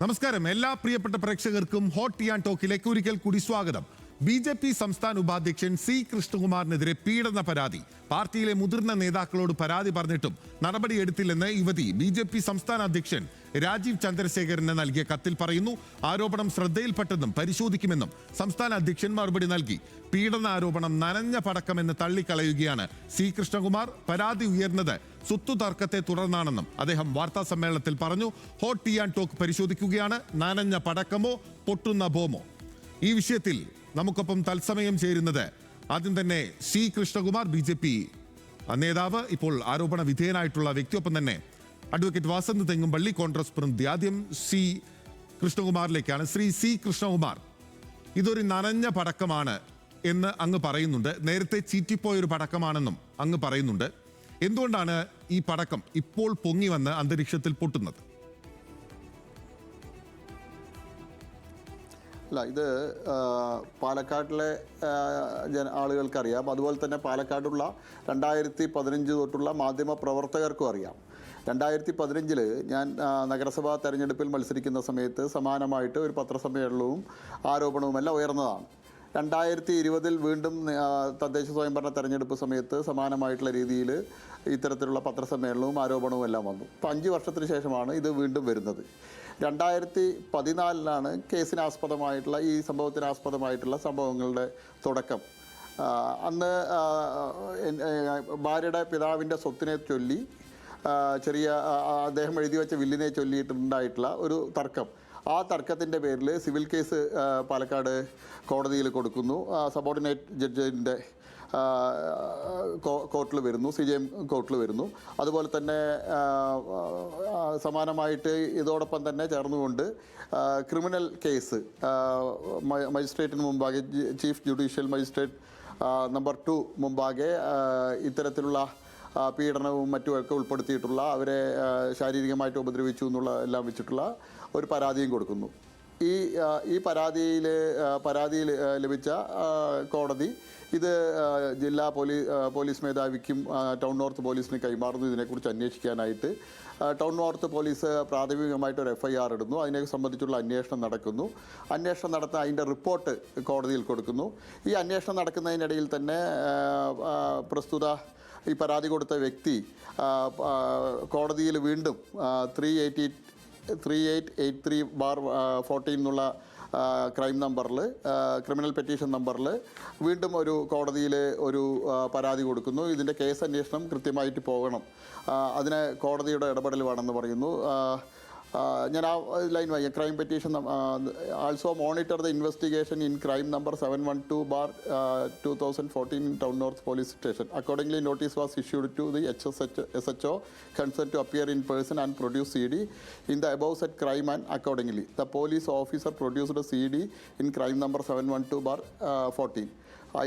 നമസ്കാരം. എല്ലാ പ്രിയപ്പെട്ട പ്രേക്ഷകർക്കും ഹോട്ട് യാൻ ടോക്കിലേക്ക് ഒരിക്കൽ കൂടി സ്വാഗതം. ബി.ജെ.പി. സംസ്ഥാന ഉപാധ്യക്ഷൻ സി കൃഷ്ണകുമാറിനെതിരെ പീഡന പരാതി. പാർട്ടിയിലെ മുതിർന്ന നേതാക്കളോട് പരാതി പറഞ്ഞിട്ടും നടപടിയെടുത്തില്ലെന്ന് യുവതി ബി.ജെ.പി. സംസ്ഥാന അധ്യക്ഷൻ രാജീവ് ചന്ദ്രശേഖരന് നൽകിയ കത്തിൽ പറയുന്നു. ആരോപണം ശ്രദ്ധയിൽപ്പെട്ടെന്നും പരിശോധിക്കുമെന്നും സംസ്ഥാന അധ്യക്ഷൻ മറുപടി നൽകി. പീഡന ആരോപണം നനഞ്ഞ പടക്കമെന്ന് തള്ളിക്കളയുകയാണ് സി കൃഷ്ണകുമാർ. പരാതി ഉയർന്നത് സ്വത്തു തർക്കത്തെ തുടർന്നാണെന്നും അദ്ദേഹം വാർത്താ സമ്മേളനത്തിൽ പറഞ്ഞു. ഹോട്ട് ടി ആൻഡ് ടോക്ക് പരിശോധിക്കുകയാണ്. നനഞ്ഞ പടക്കമോ പൊട്ടുന്ന ബോമോ? ഈ വിഷയത്തിൽ നമുക്കൊപ്പം തത്സമയം ചേരുന്നത് ആദ്യം തന്നെ സി കൃഷ്ണകുമാർ, ബി.ജെ.പി. നേതാവ്, ഇപ്പോൾ ആരോപണ വിധേയനായിട്ടുള്ള വ്യക്തി. ഒപ്പം തന്നെ അഡ്വക്കേറ്റ് വാസന്ത് തെങ്ങുംപള്ളി, കോൺഗ്രസ് പ്രതിനിധി. ആദ്യം സി കൃഷ്ണകുമാറിലേക്കാണ്. ശ്രീ സി കൃഷ്ണകുമാർ, ഇതൊരു നനഞ്ഞ പടക്കമാണ് എന്ന് അങ്ങ് പറയുന്നുണ്ട്. നേരത്തെ ചീറ്റിപ്പോയൊരു പടക്കമാണെന്നും അങ്ങ് പറയുന്നുണ്ട്. എന്തുകൊണ്ടാണ് ഈ പടക്കം ഇപ്പോൾ പൊങ്ങി വന്ന് അന്തരീക്ഷത്തിൽ പൊട്ടുന്നത്? അല്ല, ഇത് പാലക്കാട്ടിലെ ആളുകൾക്കറിയാം. അതുപോലെ തന്നെ പാലക്കാടുള്ള 2015 തൊട്ടുള്ള മാധ്യമ പ്രവർത്തകർക്കും അറിയാം. 2015 ഞാൻ നഗരസഭാ തെരഞ്ഞെടുപ്പിൽ മത്സരിക്കുന്ന സമയത്ത് സമാനമായിട്ട് ഒരു പത്രസമ്മേളനവും ആരോപണവുമെല്ലാം ഉയർന്നതാണ്. 2020 വീണ്ടും തദ്ദേശ സ്വയംഭരണ തെരഞ്ഞെടുപ്പ് സമയത്ത് സമാനമായിട്ടുള്ള രീതിയിൽ ഇത്തരത്തിലുള്ള പത്രസമ്മേളനവും ആരോപണവും എല്ലാം വന്നു. ഇപ്പോൾ 5 വർഷത്തിന് ശേഷമാണ് ഇത് വീണ്ടും വരുന്നത്. 2014 കേസിനാസ്പദമായിട്ടുള്ള ഈ സംഭവത്തിനാസ്പദമായിട്ടുള്ള സംഭവങ്ങളുടെ തുടക്കം. അന്ന് ഭാര്യയുടെ പിതാവിൻ്റെ സ്വത്തിനെ ചൊല്ലി അദ്ദേഹം എഴുതി വെച്ച വില്ലിനെ ചൊല്ലിയിട്ടുണ്ടായിട്ടുള്ള ഒരു തർക്കം. ആ തർക്കത്തിൻ്റെ പേരിൽ സിവിൽ കേസ് പാലക്കാട് കോടതിയിൽ കൊടുക്കുന്നു. സബോർഡിനേറ്റ് ജഡ്ജിൻ്റെ കോർട്ടിൽ വരുന്നു, CJM കോർട്ടിൽ വരുന്നു. അതുപോലെ തന്നെ സമാനമായിട്ട് ഇതോടൊപ്പം തന്നെ ചേർന്നുകൊണ്ട് ക്രിമിനൽ കേസ് മജിസ്ട്രേറ്റിന് മുമ്പാകെ, ചീഫ് ജുഡീഷ്യൽ മജിസ്ട്രേറ്റ് നമ്പർ 2 മുമ്പാകെ ഇത്തരത്തിലുള്ള പീഡനവും മറ്റുമൊക്കെ ഉൾപ്പെടുത്തിയിട്ടുള്ള, അവരെ ശാരീരികമായിട്ട് ഉപദ്രവിച്ചു എന്നുള്ള എല്ലാം വെച്ചിട്ടുള്ള ഒരു പരാതിയും കൊടുക്കുന്നു. ഈ പരാതിയിൽ ലഭിച്ച കോടതി ഇത് ജില്ലാ പോലീസ് മേധാവിക്കും ടൗൺ നോർത്ത് പോലീസിന് കൈമാറുന്നു. ഇതിനെക്കുറിച്ച് അന്വേഷിക്കാനായിട്ട് ടൗൺ നോർത്ത് പോലീസ് പ്രാഥമികമായിട്ടൊരു FIR ഇടുന്നു. അതിനെ സംബന്ധിച്ചുള്ള അന്വേഷണം നടക്കുന്നു. അന്വേഷണം നടത്താൻ അതിൻ്റെ റിപ്പോർട്ട് കോടതിയിൽ കൊടുക്കുന്നു. ഈ അന്വേഷണം നടക്കുന്നതിനിടയിൽ തന്നെ പ്രസ്തുത ഈ പരാതി കൊടുത്ത വ്യക്തി കോടതിയിൽ വീണ്ടും 3883/14 എന്നുള്ള ക്രൈം നമ്പറിൽ, ക്രിമിനൽ പെറ്റീഷൻ നമ്പറിൽ വീണ്ടും ഒരു കോടതിയിൽ ഒരു പരാതി കൊടുക്കുന്നു. ഇതിൻ്റെ കേസ് അന്വേഷണം കൃത്യമായിട്ട് പോകണം, അതിന് കോടതിയുടെ ഇടപെടൽ വേണമെന്ന് പറയുന്നു. ഞാൻ ആ ലൈൻ വായിക്കാം. Crime petition also monitor the investigation in crime number 712/2014 in town north police station. Accordingly notice was issued to the SHO concern to appear in person and produce CD in the above said crime, and accordingly the police officer produced a CD in crime number 712/14.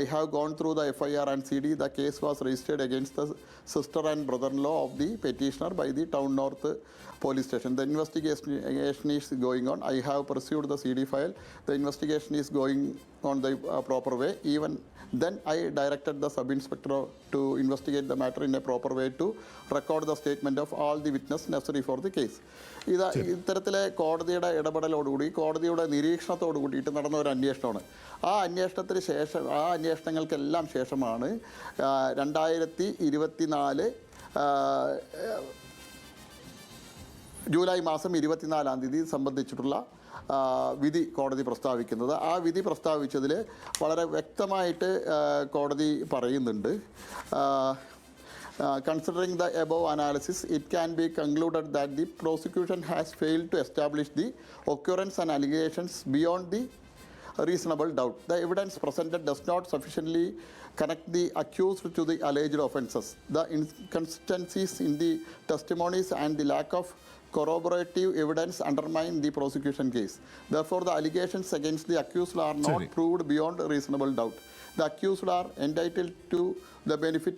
I have gone through the FIR and CD. The case was registered against the sister and brother-in-law of the petitioner by the Town North Police Station. The investigation is going on. I have pursued the CD file. The investigation is going on the proper way. Even then, I directed the sub-inspector to investigate the matter in a proper way to record the statement of all the witnesses necessary for the case. ഇത്തരത്തിലെ കോടതിയുടെ ഇടപെടലോടുകൂടി, കോടതിയുടെ നിരീക്ഷണത്തോടു കൂടിയിട്ട് നടന്ന ഒരു അന്വേഷണമാണ്. ആ അന്വേഷണങ്ങൾക്കെല്ലാം ശേഷമാണ് 2024 July മാസം 24-ാം തീയതി സംബന്ധിച്ചിട്ടുള്ള വിധി കോടതി പ്രസ്താവിക്കുന്നത്. ആ വിധി പ്രസ്താവിച്ചതിൽ വളരെ വ്യക്തമായിട്ട് കോടതി പറയുന്നുണ്ട്. Considering the above analysis, it can be concluded that the prosecution has failed to establish the occurrence and allegations beyond the reasonable doubt. The evidence presented does not sufficiently connect the accused to the alleged offences. The inconsistencies in the testimonies and the lack of corroborative evidence undermine the prosecution case. Therefore, the allegations against the accused are not proved beyond reasonable doubt. The accused are entitled to the benefit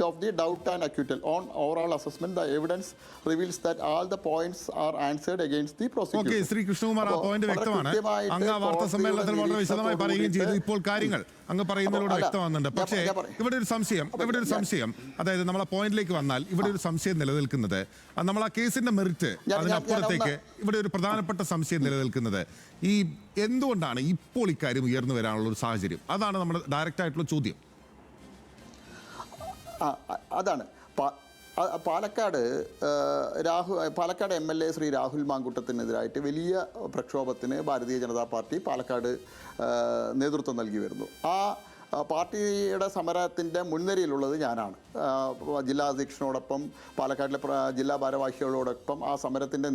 of the doubt and acquittal. On overall assessment, the evidence reveals that all the points are answered against the prosecution. Okay, Shri Krishnakumar, ആ point വ്യക്തമാണ്. അങ്ങ് ആ വാർത്താ സമ്മേളനത്തിൽ വളരെ വിശദമായി പറയുകയും ചെയ്തു. ഇപ്പോൾ കാര്യങ്ങൾ അങ്ങ് പറയുന്നതിലൂടെ വ്യക്തമാകുന്നുണ്ട്. പക്ഷേ ഇവിടെ ഒരു സംശയം, അതായത് നമ്മൾ ആ പോയിന്റിലേക്ക് വന്നാൽ ഇവിടെ ഒരു സംശയം നിലനിൽക്കുന്നത്, നമ്മൾ ആ കേസിന്റെ മെറിറ്റ് അതിനപ്പുറത്തേക്ക് ഇവിടെ ഒരു പ്രധാനപ്പെട്ട സംശയം നിലനിൽക്കുന്നത്, ഈ എന്തുകൊണ്ടാണ് ഇപ്പോൾ ഇക്കാര്യം ഉയർന്നു വരാനുള്ള ഒരു സാഹചര്യം? അതാണ് നമ്മുടെ ഡയറക്റ്റ് ആയിട്ടുള്ള ചോദ്യം. അതാണ് പാലക്കാട് MLA ശ്രീ രാഹുൽ മാങ്കൂട്ടത്തിനെതിരായിട്ട് വലിയ പ്രക്ഷോഭത്തിന് ഭാരതീയ ജനതാ പാർട്ടി പാലക്കാട് നേതൃത്വം നൽകി വരുന്നു. ആ പാർട്ടിയുടെ സമരത്തിൻ്റെ മുൻനിരയിലുള്ളത് ഞാനാണ്. ജില്ലാ അധ്യക്ഷനോടൊപ്പം പാലക്കാട്ടിലെ ജില്ലാ ഭാരവാഹികളോടൊപ്പം ആ സമരത്തിൻ്റെ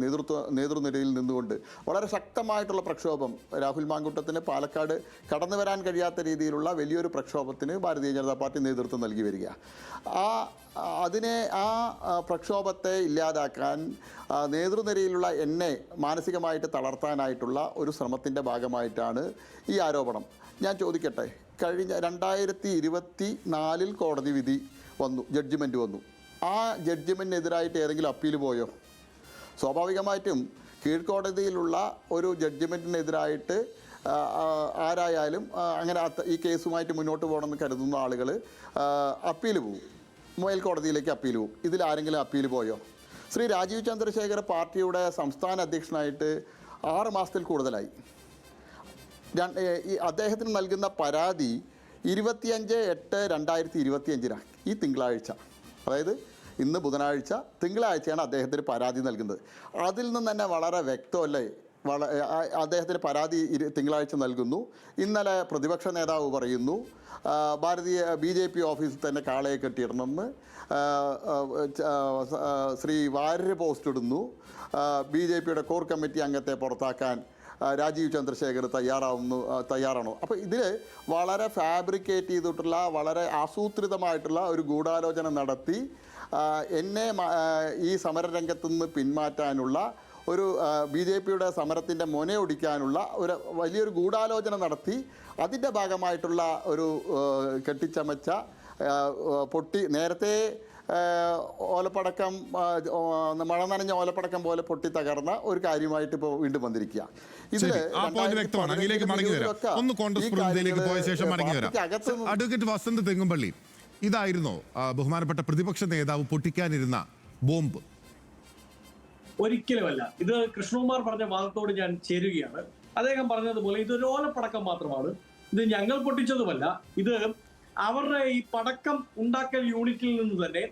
നേതൃനിരയിൽ നിന്നുകൊണ്ട് വളരെ ശക്തമായിട്ടുള്ള പ്രക്ഷോഭം, രാഹുൽ മാങ്കൂട്ടത്തിന് പാലക്കാട് കടന്നു വരാൻ കഴിയാത്ത രീതിയിലുള്ള വലിയൊരു പ്രക്ഷോഭത്തിന് ഭാരതീയ ജനതാ പാർട്ടി നേതൃത്വം നൽകി വരിക. ആ പ്രക്ഷോഭത്തെ ഇല്ലാതാക്കാൻ നേതൃനിരയിലുള്ള എന്നെ മാനസികമായിട്ട് തളർത്താനായിട്ടുള്ള ഒരു ശ്രമത്തിൻ്റെ ഭാഗമായിട്ടാണ് ഈ ആരോപണം. ഞാൻ ചോദിക്കട്ടെ, കഴിഞ്ഞ 2024 കോടതി വിധി വന്നു, ജഡ്ജിമെൻറ്റ് വന്നു. ആ ജഡ്ജിമെൻറ്റിനെതിരായിട്ട് ഏതെങ്കിലും അപ്പീൽ പോയോ? സ്വാഭാവികമായിട്ടും കീഴ്ക്കോടതിയിലുള്ള ഒരു ജഡ്ജിമെൻറ്റിനെതിരായിട്ട് ആരായാലും അങ്ങനെ ഈ കേസുമായിട്ട് മുന്നോട്ട് പോകണമെന്ന് കരുതുന്ന ആളുകൾ അപ്പീൽ പോവും, മേൽക്കോടതിയിലേക്ക് അപ്പീൽ പോവും. ഇതിലാരെങ്കിലും അപ്പീൽ പോയോ? ശ്രീ രാജീവ് ചന്ദ്രശേഖർ പാർട്ടിയുടെ സംസ്ഥാന അധ്യക്ഷനായിട്ട് 6 മാസത്തിൽ കൂടുതലായി. അദ്ദേഹത്തിന് നൽകുന്ന പരാതി 25/8/2025 ഈ തിങ്കളാഴ്ച, അതായത് ഇന്ന് ബുധനാഴ്ച, തിങ്കളാഴ്ചയാണ് അദ്ദേഹത്തിന് പരാതി നൽകുന്നത്. അതിൽ നിന്ന് തന്നെ വളരെ വ്യക്തമല്ലേ, അദ്ദേഹത്തിന് പരാതി തിങ്കളാഴ്ച നൽകുന്നു. ഇന്നലെ പ്രതിപക്ഷ നേതാവ് പറയുന്നു BJP ഓഫീസിൽ തന്നെ കാളയെ കെട്ടിയിടണമെന്ന്. ശ്രീ വാര്യർ പോസ്റ്റ് ഇടുന്നു, BJPയുടെ കോർ കമ്മിറ്റി അംഗത്തെ പുറത്താക്കാൻ രാജീവ് ചന്ദ്രശേഖർ തയ്യാറാണോ? അപ്പോൾ ഇതിൽ വളരെ ഫാബ്രിക്കേറ്റ് ചെയ്തിട്ടുള്ള, വളരെ ആസൂത്രിതമായിട്ടുള്ള ഒരു ഗൂഢാലോചന നടത്തി എന്നെ ഈ സമരരംഗത്തു നിന്ന് പിന്മാറ്റാനുള്ള ഒരു BJPയുടെ സമരത്തിൻ്റെ മുനയൊടിക്കാനുള്ള ഒരു വലിയൊരു ഗൂഢാലോചന നടത്തി അതിൻ്റെ ഭാഗമായിട്ടുള്ള ഒരു കെട്ടിച്ചമച്ച നേരത്തെ ഓലപ്പടക്കം, മഴ നനഞ്ഞ ഓലപ്പടക്കം പോലെ പൊട്ടി തകർന്ന ഒരു കാര്യമായിട്ട് ഇപ്പോൾ വീണ്ടും വന്നിരിക്കുക. അഡ്വക്കേറ്റ് വസന്ത് തെങ്ങുംപള്ളി, ഇതായിരുന്നോ ബഹുമാനപ്പെട്ട പ്രതിപക്ഷ നേതാവ് പൊട്ടിക്കാനിരുന്ന ബോംബ്? ഒരിക്കലുമല്ല. ഇത് കൃഷ്ണകുമാർ പറഞ്ഞ വാദത്തോട് ഞാൻ ചേരുകയാണ്. അദ്ദേഹം പറഞ്ഞതുപോലെ ഇതൊരു ഓലപ്പടക്കം മാത്രമാണ്, ഇത് ഞങ്ങൾ പൊട്ടിച്ചതുമല്ല. ഇത് അവരുടെ ഈ പടക്കം ഉണ്ടാക്കൽ യൂണിറ്റിൽ നിന്ന് തന്നെ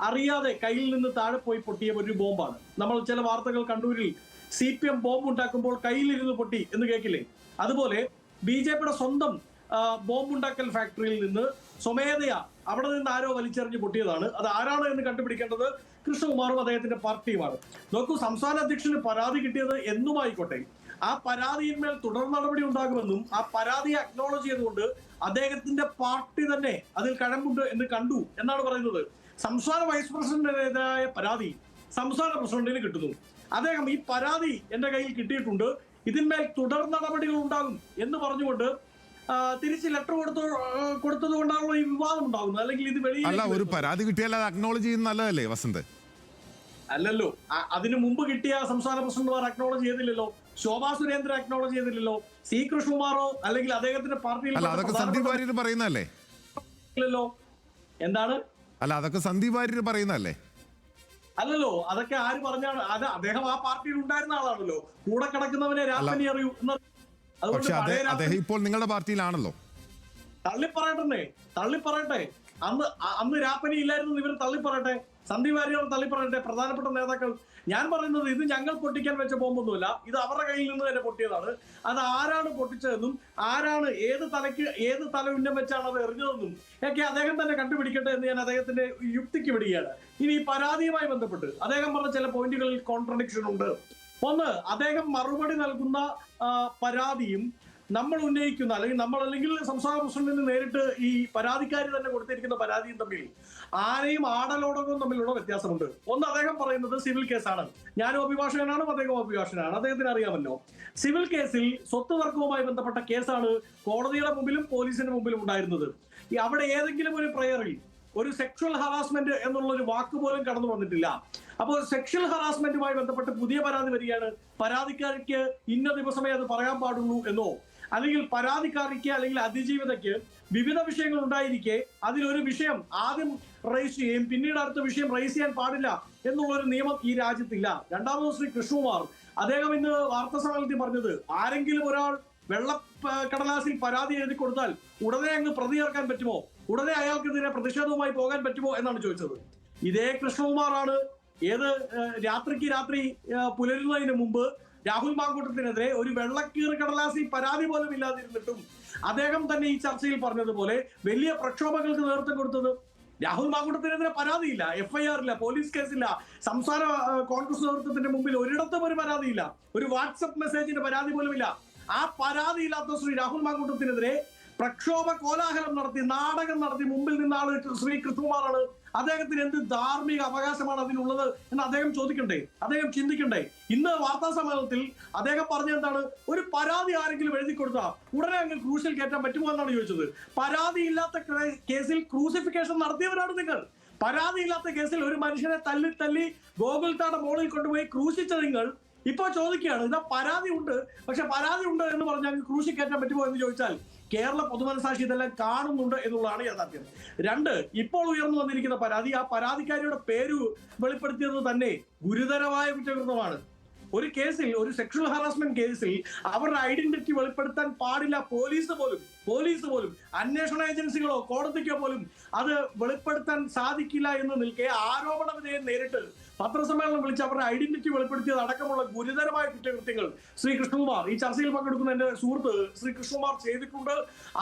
അറിയാതെ കയ്യിൽ നിന്ന് താഴെ പോയി പൊട്ടിയ ഒരു ബോംബാണ്. നമ്മൾ ചില വാർത്തകൾ കണ്ണൂരിൽ CPM ബോംബ് ഉണ്ടാക്കുമ്പോൾ കയ്യിലിരുന്ന് പൊട്ടി എന്ന് കേൾക്കില്ലേ? അതുപോലെ BJPയുടെ സ്വന്തം ബോംബുണ്ടാക്കൽ ഫാക്ടറിയിൽ നിന്ന് സ്വമേധയാ അവിടെ നിന്ന് ആരോ വലിച്ചെറിഞ്ഞ് പൊട്ടിയതാണ്. അത് ആരാണ് എന്ന് കണ്ടുപിടിക്കേണ്ടത് കൃഷ്ണകുമാറും അദ്ദേഹത്തിന്റെ പാർട്ടിയുമാണ്. നോക്കൂ, സംസ്ഥാന അധ്യക്ഷന് പരാതി കിട്ടിയത് എന്നുമായിക്കോട്ടെ, ആ പരാതിയിന്മേൽ തുടർ നടപടി ഉണ്ടാകുമെന്നും ആ പരാതിയെ അക്നോളജ് ചെയ്തുകൊണ്ട് അദ്ദേഹത്തിന്റെ പാർട്ടി തന്നെ അതിൽ കഴമ്പുണ്ട് എന്ന് കണ്ടു എന്നാണ് പറയുന്നത്. സംസ്ഥാന വൈസ് പ്രസിഡന്റിനെതിരായ പരാതി സംസ്ഥാന പ്രസിഡന്റിന് കിട്ടുന്നു. അദ്ദേഹം ഈ പരാതി എന്റെ കയ്യിൽ കിട്ടിയിട്ടുണ്ട്, ഇതിന്മേൽ തുടർ നടപടികൾ ഉണ്ടാകും എന്ന് പറഞ്ഞുകൊണ്ട് തിരിച്ച് ലെറ്റർ കൊടുത്തത് കൊണ്ടാണല്ലോ ഈ വിവാദം ഉണ്ടാകുന്നത്. അല്ലെങ്കിൽ ഇത് വെളിയിൽ ഒരു പരാതി കിട്ടിയാൽ അത് അക്നോളജ് ചെയ്യുന്ന നല്ലതല്ലേ വസന്ത്? അല്ലല്ലോ, അതിനു മുമ്പ് കിട്ടിയ സംസ്ഥാന പ്രസിഡന്റുമാർ അക്നോളജ് ചെയ്തില്ലല്ലോ. ശോഭാ സുരേന്ദ്രൻ അക്നോളജ് ചെയ്തില്ലല്ലോ. C കൃഷ്ണകുമാറോ അല്ലെങ്കിൽ അദ്ദേഹത്തിന്റെ പാർട്ടിയിൽ സന്ദീപ് വാര്യർ പറയുന്നതല്ലേ? എന്താണ്? അതൊക്കെ സന്ദീപ് വാര്യർ പറയുന്നതല്ലേ? അല്ലല്ലോ, അതൊക്കെ ആര് പറഞ്ഞാണ്? അത് അദ്ദേഹം ആ പാർട്ടിയിൽ ഉണ്ടായിരുന്ന ആളാണല്ലോ. കൂടെ കിടക്കുന്നവനെ രാത്രി അറിയൂ എന്ന്. അദ്ദേഹം ഇപ്പോൾ നിങ്ങളുടെ പാർട്ടിയിലാണല്ലോ. തള്ളിപ്പറയട്ടെ. അന്ന് രാപ്പനി ഇല്ലായിരുന്നു, ഇവർ തള്ളിപ്പറയട്ടെ. സന്ദീപ് വാര്യർ തള്ളിപ്പറയട്ടെ, പ്രധാനപ്പെട്ട നേതാക്കൾ. ഞാൻ പറയുന്നത് ഇത് ഞങ്ങൾ പൊട്ടിക്കാൻ വെച്ച ബോംബൊന്നുമില്ല, ഇത് അവരുടെ കയ്യിൽ നിന്ന് തന്നെ പൊട്ടിയതാണ്. അത് ആരാണ് പൊട്ടിച്ചതെന്നും ആരാണ് ഏത് തല ഉന്നം വെച്ചാണ് അത് എറിഞ്ഞതെന്നും ഒക്കെ അദ്ദേഹം തന്നെ കണ്ടുപിടിക്കട്ടെ എന്ന് ഞാൻ അദ്ദേഹത്തിന്റെ യുക്തിക്ക് വിടുകയാണ്. ഇനി ഈ പരാതിയുമായി ബന്ധപ്പെട്ട് അദ്ദേഹം പറഞ്ഞ ചില പോയിന്റുകളിൽ കോൺട്രഡിക്ഷൻ ഉണ്ട്. ഒന്ന്, അദ്ദേഹം മറുപടി നൽകുന്ന പരാതിയും നമ്മൾ ഉന്നയിക്കുന്ന അല്ലെങ്കിൽ സംസ്ഥാന പ്രസിഡന്റിന് നേരിട്ട് ഈ പരാതിക്കാരി തന്നെ കൊടുത്തിരിക്കുന്ന പരാതിയും തമ്മിൽ ആരെയും ആടലോടകവും തമ്മിലുള്ള വ്യത്യാസമുണ്ട്. ഒന്ന്, അദ്ദേഹം പറയുന്നത് സിവിൽ കേസാണ്. ഞാനും അഭിഭാഷകനാണ്, അദ്ദേഹം അഭിഭാഷകനാണ്, അദ്ദേഹത്തിന് അറിയാമല്ലോ. സിവിൽ കേസിൽ സ്വത്ത് തർക്കവുമായി ബന്ധപ്പെട്ട കേസാണ് കോടതിയുടെ മുമ്പിലും പോലീസിന്റെ മുമ്പിലും ഉണ്ടായിരുന്നത്. അവിടെ ഏതെങ്കിലും ഒരു പ്രയറിൽ ഒരു സെക്ഷൽ ഹറാസ്മെന്റ് എന്നുള്ള ഒരു വാക്ക് പോലും കടന്നു വന്നിട്ടില്ല. അപ്പോൾ സെക്ഷൽ ഹറാസ്മെന്റുമായി ബന്ധപ്പെട്ട് പുതിയ പരാതി വരികയാണ്. പരാതിക്കാരിക്ക് ഇന്ന ദിവസമേ അത് പറയാൻ പാടുള്ളൂ എന്നോ, അല്ലെങ്കിൽ പരാതിക്കാരിക്ക് അല്ലെങ്കിൽ അതിജീവിതയ്ക്ക് വിവിധ വിഷയങ്ങൾ ഉണ്ടായിരിക്കെ അതിലൊരു വിഷയം ആദ്യം റൈസ് ചെയ്യുകയും പിന്നീട് അടുത്ത വിഷയം റൈസ് ചെയ്യാൻ പാടില്ല എന്നുള്ള ഒരു നിയമം ഈ രാജ്യത്തില്ല. രണ്ടാമത് ശ്രീ കൃഷ്ണകുമാർ അദ്ദേഹം ഇന്ന് വാർത്താ സമ്മേളനത്തിൽ പറഞ്ഞത്, ആരെങ്കിലും ഒരാൾ വെള്ളക്കടലാസിൽ പരാതി എഴുതി കൊടുത്താൽ ഉടനെ അങ്ങ് പ്രതി ചേർക്കാൻ പറ്റുമോ, ഉടനെ അയാൾക്കെതിരെ പ്രതിഷേധവുമായി പോകാൻ പറ്റുമോ എന്നാണ് ചോദിച്ചത്. ഇതേ കൃഷ്ണകുമാറാണ് രാത്രിക്ക് രാത്രി പുലരുന്നതിന് മുമ്പ് രാഹുൽ മാങ്കൂട്ടത്തിനെതിരെ ഒരു വെള്ളക്കീറ് കടലാസിൽ പരാതി പോലും ഇല്ലാതിരുന്നിട്ടും അദ്ദേഹം തന്നെ ഈ ചർച്ചയിൽ പറഞ്ഞതുപോലെ വലിയ പ്രക്ഷോഭങ്ങൾക്ക് നേതൃത്വം കൊടുത്തത്. രാഹുൽ മാങ്കൂട്ടത്തിനെതിരെ പരാതിയില്ല, FIR ഇല്ല, പോലീസ് കേസില്ല, സംസ്ഥാന കോൺഗ്രസ് നേതൃത്വത്തിന്റെ മുമ്പിൽ ഒരിടത്തും ഒരു പരാതിയില്ല, ഒരു വാട്സപ്പ് മെസ്സേജിന്റെ പരാതി പോലും ഇല്ല. ആ പരാതിയില്ലാത്ത ശ്രീ രാഹുൽ മാങ്കൂട്ടത്തിനെതിരെ പ്രക്ഷോഭ കോലാഹലം നടത്തി, നാടകം നടത്തി മുമ്പിൽ നിന്ന ആള് ശ്രീ കൃഷ്ണകുമാറാണ്. അദ്ദേഹത്തിന് എന്ത് ധാർമ്മിക അവകാശമാണ് അതിനുള്ളത് എന്ന് അദ്ദേഹം ചോദിക്കണ്ടേ, അദ്ദേഹം ചിന്തിക്കണ്ടേ? ഇന്ന് വാർത്താ സമ്മേളനത്തിൽ അദ്ദേഹം പറഞ്ഞെന്താണ്, ഒരു പരാതി ആരെങ്കിലും എഴുതി കൊടുത്താൽ ഉടനെ അങ്ങ് ക്രൂശിൽ കയറ്റാൻ പറ്റുമോ എന്നാണ് ചോദിച്ചത്. പരാതിയില്ലാത്ത കേസിൽ ക്രൂസിഫിക്കേഷൻ നടത്തിയവരാണ് നിങ്ങൾ. പരാതിയില്ലാത്ത കേസിൽ ഒരു മനുഷ്യനെ തല്ലി ഗോകുൽത്താടെ മോളിൽ കൊണ്ടുപോയി ക്രൂശിച്ച നിങ്ങൾ ഇപ്പൊ ചോദിക്കുകയാണ്, ഇതാ പരാതി ഉണ്ട്, പക്ഷെ പരാതി ഉണ്ട് എന്ന് പറഞ്ഞാൽ ക്രൂശിൽ കയറ്റാൻ പറ്റുമോ എന്ന് ചോദിച്ചാൽ കേരള പൊതുമനസാക്ഷി ഇതെല്ലാം കാണുന്നുണ്ട് എന്നുള്ളതാണ് യാഥാർത്ഥ്യം. രണ്ട്, ഇപ്പോൾ ഉയർന്നു വന്നിരിക്കുന്ന പരാതി, ആ പരാതിക്കാരിയുടെ പേര് വെളിപ്പെടുത്തിയത് തന്നെ ഗുരുതരമായ കുറ്റകൃത്യമാണ്. ഒരു കേസിൽ, ഒരു സെക്ഷൽ ഹറാസ്മെന്റ് കേസിൽ അവരുടെ ഐഡന്റിറ്റി വെളിപ്പെടുത്താൻ പാടില്ല. പോലീസ് പോലും അന്വേഷണ ഏജൻസികളോ കോടതിക്കോ പോലും അത് വെളിപ്പെടുത്താൻ സാധിക്കില്ല എന്ന് നിൽക്കെ ആരോപണ വിധേയം നേരിട്ട് പത്രസമ്മേളനം വിളിച്ച് അവരുടെ ഐഡന്റിറ്റി വെളിപ്പെടുത്തിയത് അടക്കമുള്ള ഗുരുതരമായ കുറ്റകൃത്യങ്ങൾ ശ്രീ കൃഷ്ണകുമാർ, ഈ ചർച്ചയിൽ പങ്കെടുക്കുന്ന എന്റെ സുഹൃത്ത് ശ്രീ കൃഷ്ണകുമാർ ചെയ്തിട്ടുണ്ട്.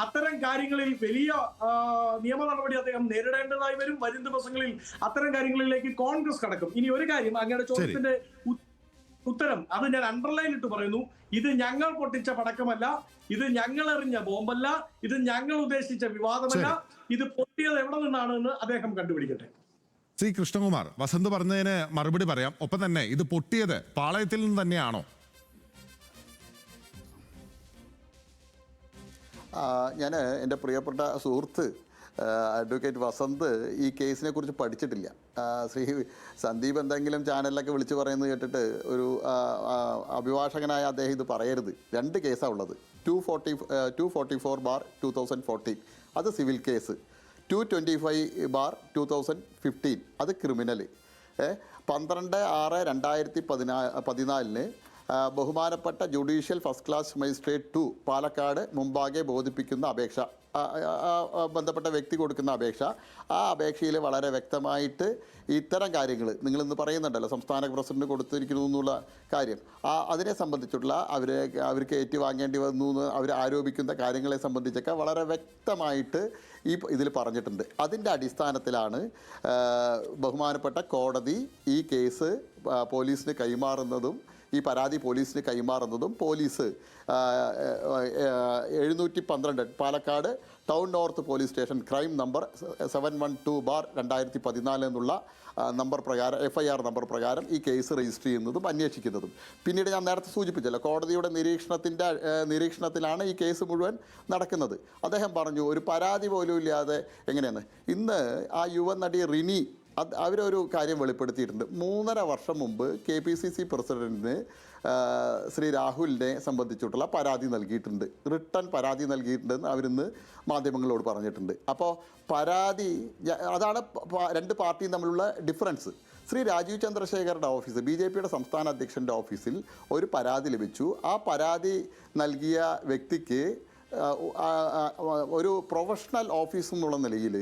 അത്തരം കാര്യങ്ങളിൽ വലിയ നിയമ നടപടി അദ്ദേഹം നേരിടേണ്ടതായി വരും. വരും ദിവസങ്ങളിൽ അത്തരം കാര്യങ്ങളിലേക്ക് കോൺഗ്രസ് കടക്കും. ഇനി ഒരു കാര്യം, അങ്ങയുടെ ചോദ്യത്തിന്റെ ഉത്തരം അത് ഞാൻ അണ്ടർലൈൻ ഇട്ട് പറയുന്നു. ഇത് ഞങ്ങൾ പൊട്ടിച്ച പടക്കമല്ല, ഇത് ഞങ്ങൾ എറിഞ്ഞ ബോംബല്ല, ഇത് ഞങ്ങൾ ഉദ്ദേശിച്ച വിവാദമല്ല, ഇത് പൊട്ടിയത് എവിടെ നിന്നാണ് എന്ന് അദ്ദേഹം കണ്ടുപിടിക്കട്ടെ. ശ്രീ കൃഷ്ണകുമാർ, വസന്ത് പറഞ്ഞതിന് മറുപടി പറയാം. ഒപ്പം തന്നെ ഇത് പൊട്ടിയത് പാളയത്തിൽ നിന്ന് തന്നെയാണോ? ഞാൻ എൻ്റെ പ്രിയപ്പെട്ട സുഹൃത്ത് അഡ്വക്കേറ്റ് വസന്ത് ഈ കേസിനെ കുറിച്ച് പഠിച്ചിട്ടില്ല. ശ്രീ സന്ദീപ് എന്തെങ്കിലും ചാനലിലൊക്കെ വിളിച്ചു പറയുന്നത് കേട്ടിട്ട് ഒരു അഭിഭാഷകനായ അദ്ദേഹം ഇത് പറയരുത്. രണ്ട് കേസാണ് ഉള്ളത്. 244/2014 അത് സിവിൽ കേസ്, 225/2015 അത് ക്രിമിനൽ. 12/6/2014 ബഹുമാനപ്പെട്ട judicial first class magistrate 2 Palakkad മുമ്പാകെ ബോധിപ്പിക്കുന്ന അപേക്ഷ, ബന്ധപ്പെട്ട വ്യക്തി കൊടുക്കുന്ന അപേക്ഷ, ആ അപേക്ഷയിൽ വളരെ വ്യക്തമായിട്ട് ഇത്തരം കാര്യങ്ങൾ നിങ്ങളിന്ന് പറയുന്നുണ്ടല്ലോ, സംസ്ഥാന പ്രസിഡന്റ് കൊടുത്തിരിക്കുന്നു എന്നുള്ള കാര്യം, അതിനെ സംബന്ധിച്ചുള്ള അവർക്ക് ഏറ്റുവാങ്ങേണ്ടി വന്നു എന്ന് അവർ ആരോപിക്കുന്ന കാര്യങ്ങളെ സംബന്ധിച്ചൊക്കെ വളരെ വ്യക്തമായിട്ട് ഇതിൽ പറഞ്ഞിട്ടുണ്ട്. അതിൻ്റെ അടിസ്ഥാനത്തിലാണ് ബഹുമാനപ്പെട്ട കോടതി ഈ കേസ് പോലീസിന് കൈമാറുന്നതും ഈ പരാതി പോലീസിന് കൈമാറുന്നതും police 712 Palakkad town north police station crime number 712/2014 എന്നുള്ള നമ്പർ പ്രകാരം FIR നമ്പർ പ്രകാരം ഈ കേസ് രജിസ്റ്റർ ചെയ്യുന്നതും അന്വേഷിക്കുന്നതും. പിന്നീട് ഞാൻ നേരത്തെ സൂചിപ്പിച്ചല്ലോ, കോടതിയുടെ നിരീക്ഷണത്തിലാണ് ഈ കേസ് മുഴുവൻ നടക്കുന്നത്. അദ്ദേഹം പറഞ്ഞു ഒരു പരാതി പോലും ഇല്ലാതെ എങ്ങനെയാണ്. ഇന്ന് ആ യുവനടി റിനി അവരൊരു കാര്യം വെളിപ്പെടുത്തിയിട്ടുണ്ട്. 3.5 വർഷം മുമ്പ് KPCC പ്രസിഡന്റിന് ശ്രീ രാഹുലിനെ സംബന്ധിച്ചിട്ടുള്ള പരാതി നൽകിയിട്ടുണ്ട്, റിട്ടേൺ പരാതി നൽകിയിട്ടുണ്ടെന്ന് അവരിന്ന് മാധ്യമങ്ങളോട് പറഞ്ഞിട്ടുണ്ട്. അപ്പോൾ പരാതി, അതാണ് രണ്ട് പാർട്ടിയും തമ്മിലുള്ള ഡിഫറൻസ്. ശ്രീ രാജീവ് ചന്ദ്രശേഖറുടെ ഓഫീസ്, BJPയുടെ സംസ്ഥാന അധ്യക്ഷൻ്റെ ഓഫീസിൽ ഒരു പരാതി ലഭിച്ചു. ആ പരാതി നൽകിയ വ്യക്തിക്ക് ഒരു പ്രൊഫഷണൽ ഓഫീസ് എന്നുള്ള നിലയിൽ